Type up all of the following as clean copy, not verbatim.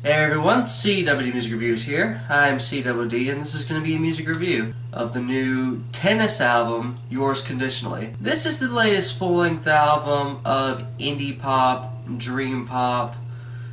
Hey everyone, CWD Music Reviews here. I'm CWD and this is going to be a music review of the new Tennis album, Yours Conditionally. This is the latest full-length album of indie pop, dream pop,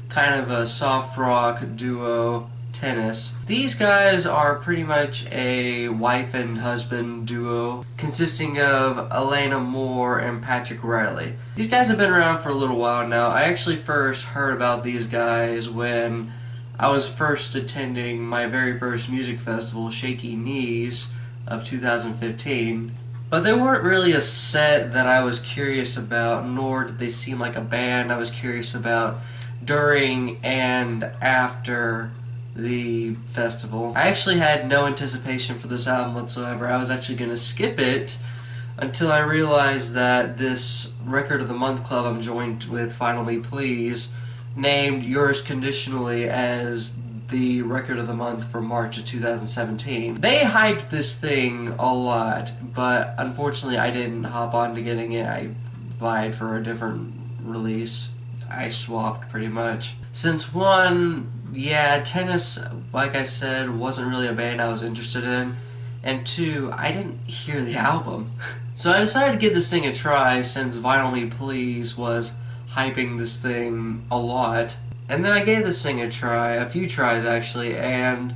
kind of a soft rock duo, Tennis. These guys are pretty much a wife and husband duo consisting of Elena Moore and Patrick Riley. These guys have been around for a little while now. I actually first heard about these guys when I was first attending my very first music festival, Shaky Knees, of 2015. But they weren't really a set that I was curious about, nor did they seem like a band I was curious about during and after the festival. I actually had no anticipation for this album whatsoever. I was actually going to skip it until I realized that this Record of the Month club I'm joined with, Finally Please, named Yours Conditionally as the Record of the Month for March of 2017. They hyped this thing a lot, but unfortunately I didn't hop on to getting it. I vied for a different release. I swapped pretty much. Since one, Tennis, like I said, wasn't really a band I was interested in, and two, I didn't hear the album. So I decided to give this thing a try since Vinyl Me Please was hyping this thing a lot. And then I gave this thing a try, a few tries actually, and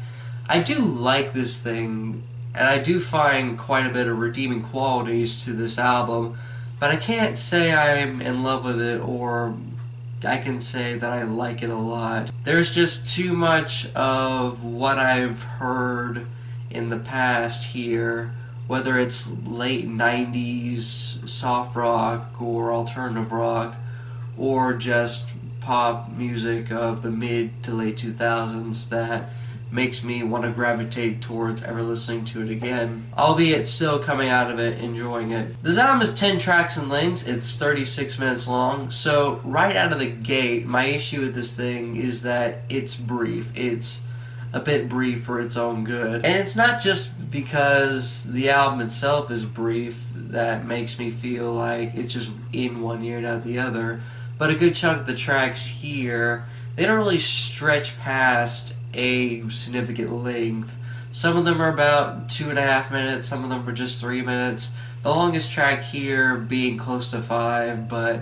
I do like this thing, and I do find quite a bit of redeeming qualities to this album, but I can't say I'm in love with it, or I can say that I like it a lot. There's just too much of what I've heard in the past here, whether it's late 90s soft rock or alternative rock, or just pop music of the mid to late 2000s, that makes me want to gravitate towards ever listening to it again, albeit still coming out of it enjoying it. This album is 10 tracks in length, it's 36 minutes long, so right out of the gate, my issue with this thing is that it's brief. It's a bit brief for its own good. And it's not just because the album itself is brief that makes me feel like it's just in one ear and out the other, but a good chunk of the tracks here, they don't really stretch past a significant length. Some of them are about 2.5 minutes, some of them are just 3 minutes. The longest track here being close to 5, but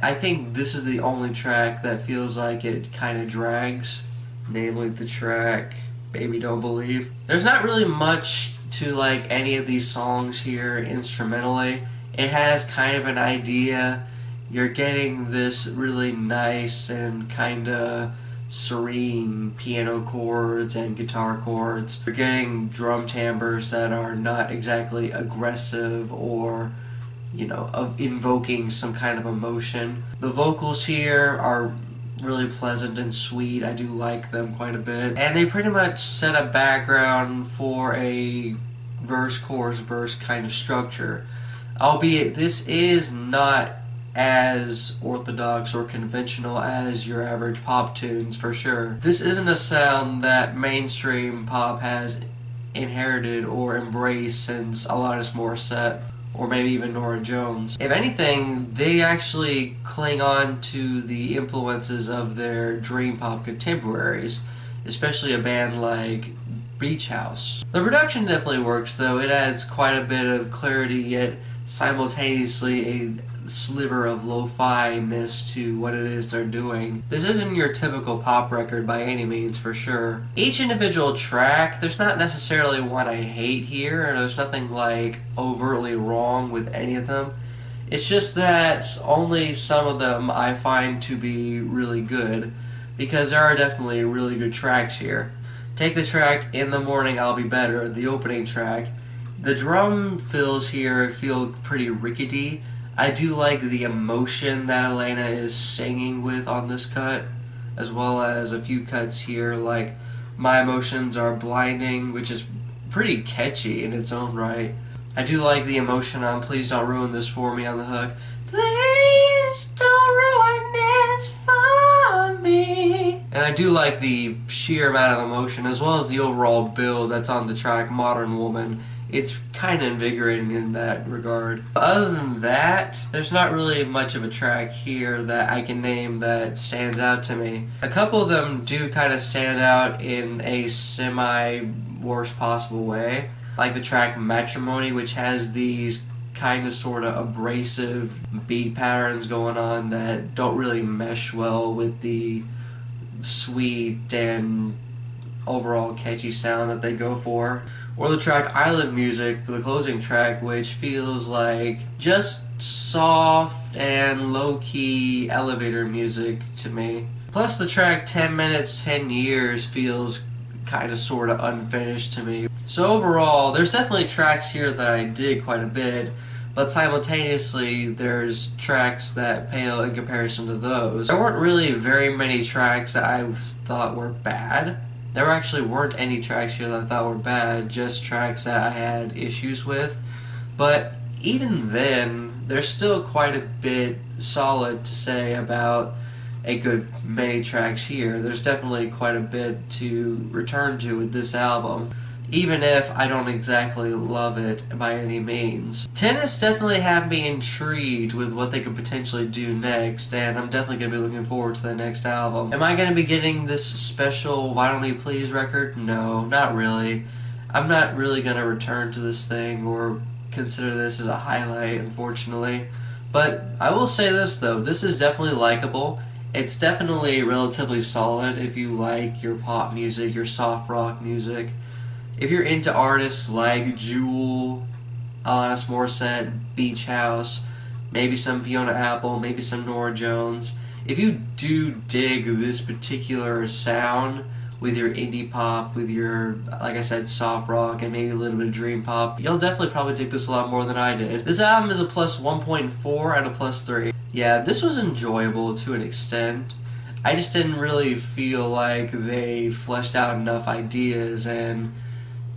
I think this is the only track that feels like it kind of drags, namely the track Baby Don't Believe. There's not really much to like any of these songs here instrumentally. It has kind of an idea. You're getting this really nice and kinda serene piano chords and guitar chords. You're getting drum timbres that are not exactly aggressive or, invoking some kind of emotion. The vocals here are really pleasant and sweet. I do like them quite a bit. And they pretty much set a background for a verse, chorus, verse kind of structure. Albeit this is not as orthodox or conventional as your average pop tunes, for sure. This isn't a sound that mainstream pop has inherited or embraced since Alanis Morissette, or maybe even Norah Jones. If anything, they actually cling on to the influences of their dream pop contemporaries, especially a band like Beach House. The production definitely works though. It adds quite a bit of clarity, yet simultaneously a sliver of lo-fi-ness to what it is they're doing. This isn't your typical pop record by any means, for sure. Each individual track, there's not necessarily one I hate here, and there's nothing like overtly wrong with any of them. It's just that only some of them I find to be really good, because there are definitely really good tracks here. Take the track In the Morning I'll Be Better, the opening track. The drum fills here feel pretty rickety. I do like the emotion that Elena is singing with on this cut, as well as a few cuts here like My Emotions Are Blinding, which is pretty catchy in its own right. I do like the emotion on Please Don't Ruin This For Me on the hook. Please don't ruin this for me. And I do like the sheer amount of emotion, as well as the overall build that's on the track Modern Woman. It's kind of invigorating in that regard. Other than that, there's not really much of a track here that I can name that stands out to me. A couple of them do kind of stand out in a semi-worst possible way, like the track Matrimony, which has these kind of sort of abrasive beat patterns going on that don't really mesh well with the sweet and overall catchy sound that they go for. Or the track Island Music, the closing track, which feels like just soft and low-key elevator music to me. Plus the track 10 Minutes, 10 Years feels kind of sort of unfinished to me. So overall, there's definitely tracks here that I dig quite a bit, but simultaneously there's tracks that pale in comparison to those. There weren't really very many tracks that I thought were bad. There actually weren't any tracks here that I thought were bad, just tracks that I had issues with. But even then, there's still quite a bit solid to say about a good many tracks here. There's definitely quite a bit to return to with this album, even if I don't exactly love it by any means. Tennis definitely have me intrigued with what they could potentially do next, and I'm definitely going to be looking forward to the next album. Am I going to be getting this special Vinyl Me Please record? No, not really. I'm not really going to return to this thing or consider this as a highlight, unfortunately. But I will say this though, this is definitely likable. It's definitely relatively solid if you like your pop music, your soft rock music. If you're into artists like Jewel, Alanis Morissette, Beach House, maybe some Fiona Apple, maybe some Norah Jones, if you do dig this particular sound with your indie pop, with your, like I said, soft rock, and maybe a little bit of dream pop, you'll definitely probably dig this a lot more than I did. This album is a plus 1.4 and a plus 3. Yeah, this was enjoyable to an extent. I just didn't really feel like they fleshed out enough ideas, and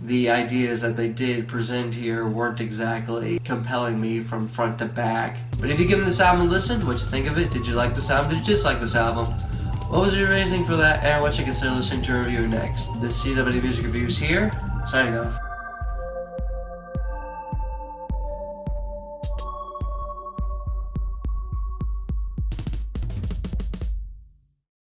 the ideas that they did present here weren't exactly compelling me from front to back. But if you give this album a listen, what'd you think of it? Did you like this album? Did you dislike this album? What was your rating for that, and what you consider listening to review next? This CWD Music Reviews here, signing off.